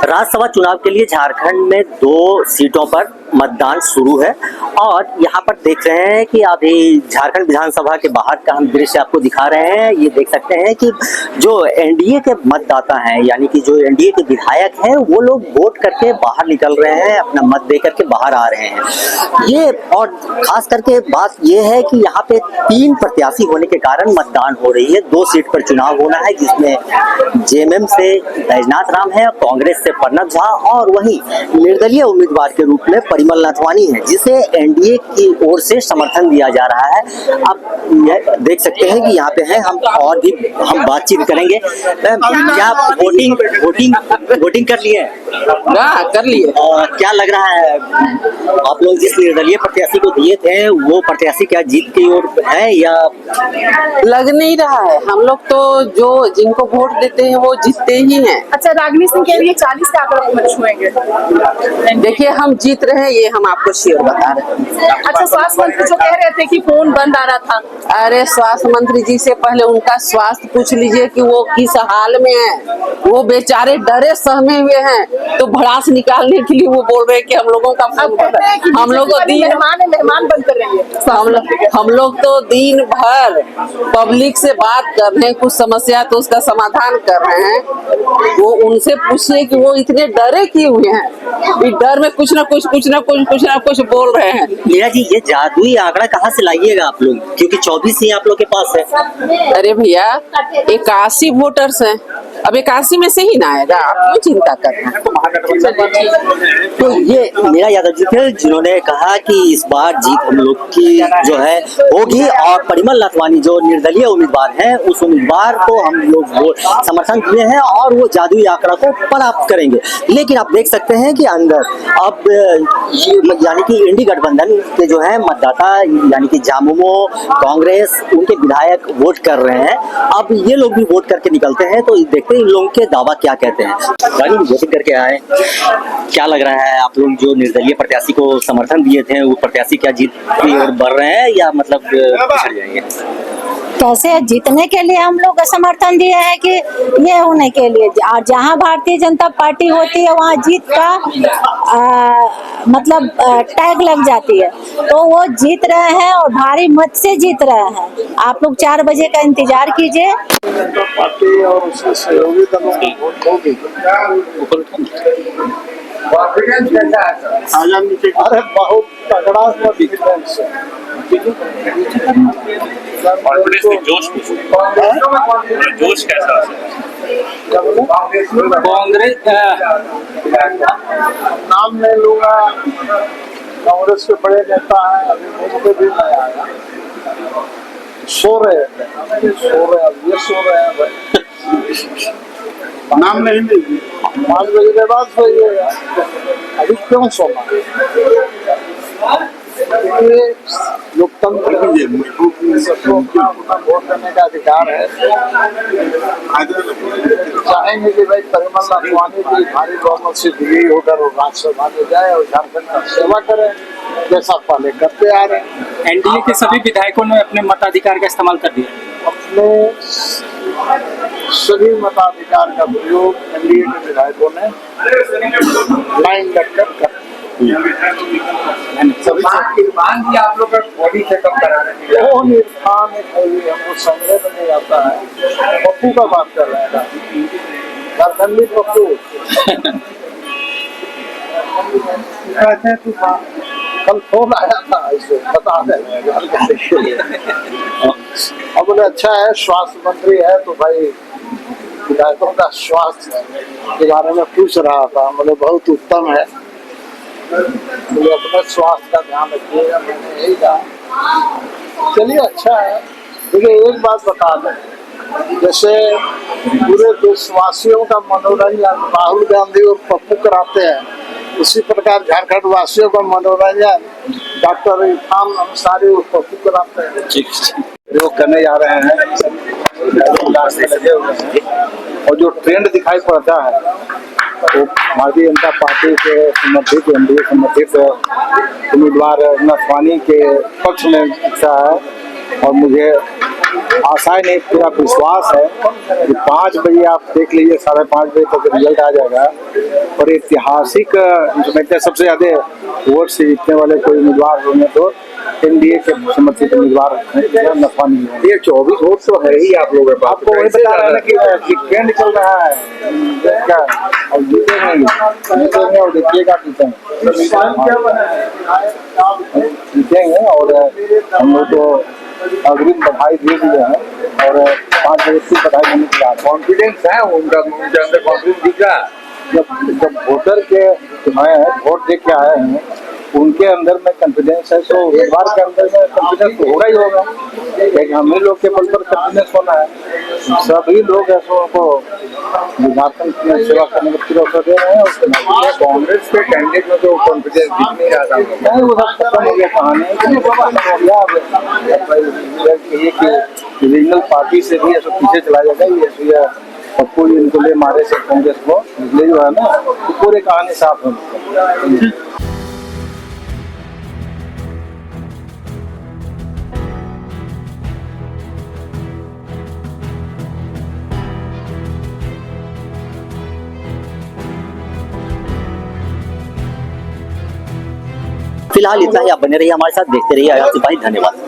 राज्यसभा चुनाव के लिए झारखंड में 2 सीटों पर मतदान शुरू है और यहाँ पर देख रहे हैं कि अभी झारखंड विधानसभा के बाहर का हम दृश्य आपको दिखा रहे हैं। ये देख सकते हैं कि जो एनडीए के मतदाता हैं, यानी कि जो एनडीए के विधायक हैं, वो लोग वोट करके बाहर निकल रहे हैं, अपना मत दे करके बाहर आ रहे हैं। ये और खास करके बात ये है कि यहाँ पे 3 प्रत्याशी होने के कारण मतदान हो रही है। 2 सीट पर चुनाव होना है, जिसमें जेएमएम से बैजनाथ राम है, कांग्रेस से प्रणब झा और वहीं निर्दलीय उम्मीदवार के रूप में परिमल नाथवानी है, जिसे एनडीए की ओर से समर्थन दिया जा रहा है। अब देख सकते हैं कि यहाँ पे हैं हम और भी हम बातचीत करेंगे। क्या वोटिंग कर लिए? कर लिए। क्या लग रहा है, आप लोग जिस निर्दलीय प्रत्याशी को दिए थे वो प्रत्याशी क्या जीत की ओर है या? लग नहीं रहा है। हम लोग तो जो जिनको वोट देते हैं वो जीतते ही हैं। अच्छा, रागिनी सिंह कह रही है 40 का आंकड़ा छुएंगे। देखिए, हम जीत रहे हैं, ये हम आपको श्योर बता रहे हैं। अच्छा, स्वास्थ्य मंत्री जो कह रहे थे कि फोन बंद आ रहा था। अरे, स्वास्थ्य मंत्री जी से पहले उनका स्वास्थ्य पूछ लीजिए कि वो किस हाल में है। वो बेचारे डरे सहमे हुए हैं, तो भड़ास निकालने के लिए वो बोल रहे हैं कि हम लोगों का फोन बंद है। हम लोग मेहमान बंद कर रही है। हम लोग तो दिन भर पब्लिक से बात कर रहे हैं, कुछ समस्या तो उसका समाधान कर रहे हैं। वो उनसे पूछिए कि वो इतने डरे क्यों हुए हैं। इस डर में कुछ ना कुछ बोल रहे हैं। मीरा जी, ये जादुई आंकड़ा कहाँ से लाइएगा आप लोग, क्योंकि 24 ही आप लोग के पास है। अरे भैया, 81 वोटर्स हैं, अब 81 में से ही ना आएगा, आप क्यों चिंता कर रहे हैं? तो ये मीरा यादव जी थे जिन्होंने कहा कि इस बार जीत हम लोग की जो है होगी और परिमल नाथवानी जो निर्दलीय उम्मीदवार हैं, उस उम्मीदवार को हम लोग वो समर्थन दिए हैं और वो जादुई आंकड़ा को प्राप्त करेंगे। लेकिन आप देख सकते हैं कि अंदर अब यानी कि इंडी गठबंधन के जो है मतदाता, यानी कि झामुमो, कांग्रेस, उनके विधायक वोट कर रहे हैं। अब ये लोग भी वोट करके निकलते हैं, तो देखते हैं इन लोगों के दावा क्या कहते हैं। वोटिंग करके आए, क्या लग रहा है, आप लोग जो निर्दलीय प्रत्याशी को समर्थन दिए थे वो प्रत्याशी क्या जीत की ओर बढ़ रहे हैं या मतलब पिछड़ जाएंगे? कैसे जीतने के लिए हम लोग समर्थन दिए हैं कि ये होने के लिए, और जहाँ भारतीय जनता पार्टी होती है वहाँ जीत का मतलब टैग लग जाती है, तो वो जीत रहे हैं और भारी मत से जीत रहे हैं। आप लोग 4 बजे का इंतजार कीजिए। पार्टी और उसके सहयोगी दलों की वोट होगी। अरे बहुत तगड़ा डिफरेंस है। जोश कैसा कांग्रेस नाम नहीं लूंगा, कांग्रेस के बड़े नेता हैं, अभी मुझ पे भी नहीं आया। सो रहे हैं नाम नहीं लीजिए, 5 बजे के बाद सोइएगा। अभी क्यों सोना? लोकतंत्र अपना वोट देने का अधिकार है। चाहेंगे कि भाई परिमल नाथवानी की भारी बहुमत से दिल्ली होकर वो राज्यसभा में जाए और झारखंड का सेवा करे, जैसा पहले करते आ रहे हैं। एनडीए के सभी विधायकों ने अपने मताधिकार का इस्तेमाल कर दिया। अपने सभी मताधिकार का प्रयोग एनडीए के विधायकों ने लाइन लगकर कर। आप लोग बॉडी चेकअप करा रहे हैं, वो निर्धान हमको समझे में नहीं आता है। पप्पू का बात कर रहे हैं, झारखंडी पप्पू। कल फोन आया था, इसे बता दें। अब बोले अच्छा है, स्वास्थ्य मंत्री है तो भाई विधायकों का स्वास्थ्य के बारे में पूछ रहा था। बोले बहुत उत्तम है, बोले अपने स्वास्थ्य का ध्यान रखिएगा। मैंने यही कहा, चलिए अच्छा है। देखिए, एक बात बता दें, जैसे पूरे देशवासियों का मनोरंजन राहुल गांधी और पप्पू कराते हैं, उसी प्रकार झारखंड वासियों का मनोरंजन डॉक्टर इरफान अंसारी और पप्पू कराते हैं। प्रयोग करने जा रहे हैं, लगे हुए हैं, और जो ट्रेंड दिखाई पड़ता है वो भारतीय जनता पार्टी के समर्थित, एनडीए समर्थित उम्मीदवार नाथवानी के पक्ष में दिखता है। और मुझे आशाएं नहीं, पूरा विश्वास है कि 5 बजे आप देख लीजिए, 5:30 बजे तक रिजल्ट आ जाएगा और ऐतिहासिक सबसे ज्यादा वोट से जीतने वाले कोई उम्मीदवार होंगे तो एनडीए के समर्थित उम्मीदवार नफा नहीं है। ये 24 वोट तो है ही आप लोगों के पास। आपको वही बता रहे हैं कि ट्रेंड चल रहा है क्या, और जीतेंगे और देखिएगा जीतेंगे और हम लोग तो अग्रिम बधाई दे दिए हैं और 5 बजे की बधाई देने के बाद कॉन्फिडेंस है उनका, उनके अंदर कॉन्फिडेंस दिख रहा है। जब वोटर के वोट दे के आए हैं उनके अंदर में कॉन्फिडेंस है, तो उम्मीदवार के अंदर में कॉन्फिडेंस तो होगा ही होगा, लेकिन हम ही लोग के बल पर कॉन्फिडेंस होना है। सभी लोग ऐसे उनको झारखंड में सेवा करने का पूरा अवसर दे रहे हैं। और कांग्रेस के कैंडिडेट में तो कॉन्फिडेंस दिख नहीं रहा था। नहीं, वो सब खत्म हो गया कहानी, एक रीजनल पार्टी से भी ऐसा पीछे चला जाएगा, ये सबको इनको ले मारे से कांग्रेस को इसलिए जो है ना, तो पूरी कहानी साफ हो। फिलहाल इतना ही, आप बने रहिए हमारे साथ, देखते रहिए आया सिपाही। धन्यवाद।